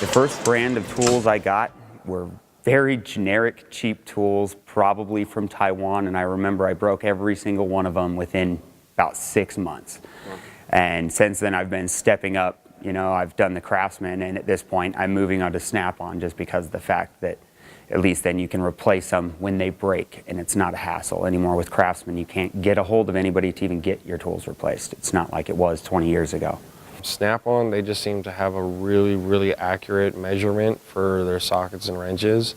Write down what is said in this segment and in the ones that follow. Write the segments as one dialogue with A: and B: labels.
A: The first brand of tools I got were very generic, cheap tools, probably from Taiwan, and I remember I broke every single one of them within about 6 months. And since then I've been stepping up. You know, I've done the Craftsman, and at this point I'm moving on to Snap-on just because of the fact that at least then you can replace them when they break, and it's not a hassle anymore. With Craftsman, you can't get a hold of anybody to even get your tools replaced. It's not like it was 20 years ago.
B: Snap-on, they just seem to have a really accurate measurement for their sockets and wrenches.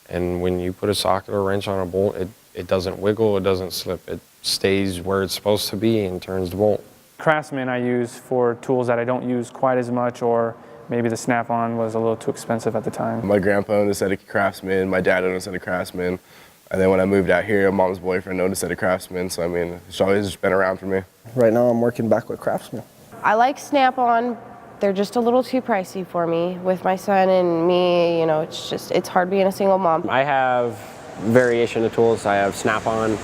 B: And when you put a socket or wrench on a bolt, it doesn't wiggle, it doesn't slip. It stays where it's supposed to be and turns the bolt.
C: Craftsman I use for tools that I don't use quite as much, or maybe the Snap-on was a little too expensive at the time.
D: My grandpa owned a set of Craftsman, my dad owned a set of Craftsman, and then when I moved out here, mom's boyfriend owned a set of Craftsman, so I mean, it's always just been around for me.
E: Right now I'm working back with Craftsman.
F: I like Snap-on. They're just a little too pricey for me. With my son and me, you know, it's hard being a single mom.
G: I have variation of tools. I have Snap-on,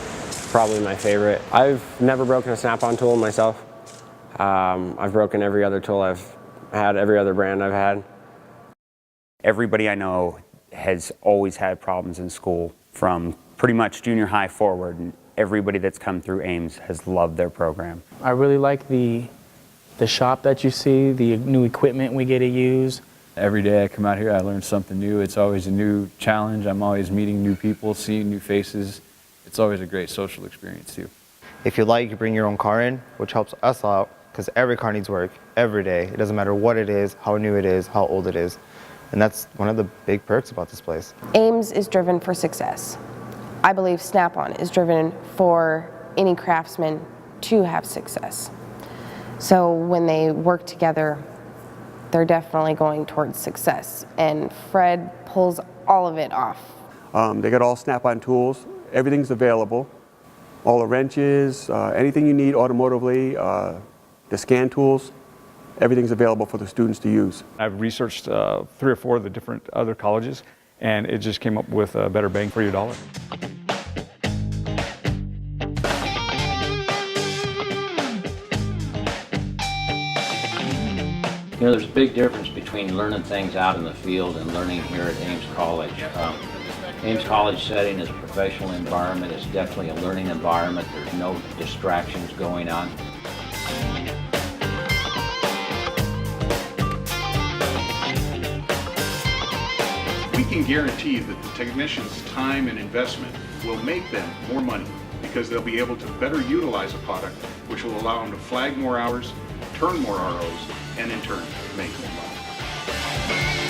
G: probably my favorite. I've never broken a Snap-on tool myself. I've broken every other tool I've had, every other brand I've had.
A: Everybody I know has always had problems in school, from pretty much junior high forward, and everybody that's come through Ames has loved their program.
H: I really like the shop that you see, the new equipment we get to use.
I: Every day I come out here, I learn something new. It's always a new challenge. I'm always meeting new people, seeing new faces. It's always a great social experience too.
J: If you like, you can bring your own car in, which helps us out, because every car needs work every day. It doesn't matter what it is, how new it is, how old it is. And that's one of the big perks about this place.
F: Ames is driven for success. I believe Snap-on is driven for any craftsman to have success. So when they work together, they're definitely going towards success. And Fred pulls all of it off.
K: They got all Snap-on tools. Everything's available. All the wrenches, anything you need automotively, the scan tools, everything's available for the students to use.
L: I've researched 3 or 4 of the different other colleges, and it just came up with a better bang for your dollar.
M: You know, there's a big difference between learning things out in the field and learning here at Ames College. Ames College setting is a professional environment. It's definitely a learning environment. There's no distractions going on.
N: We can guarantee that the technicians' time and investment will make them more money because they'll be able to better utilize a product, which will allow them to flag more hours, turn more ROs, and in turn make more money.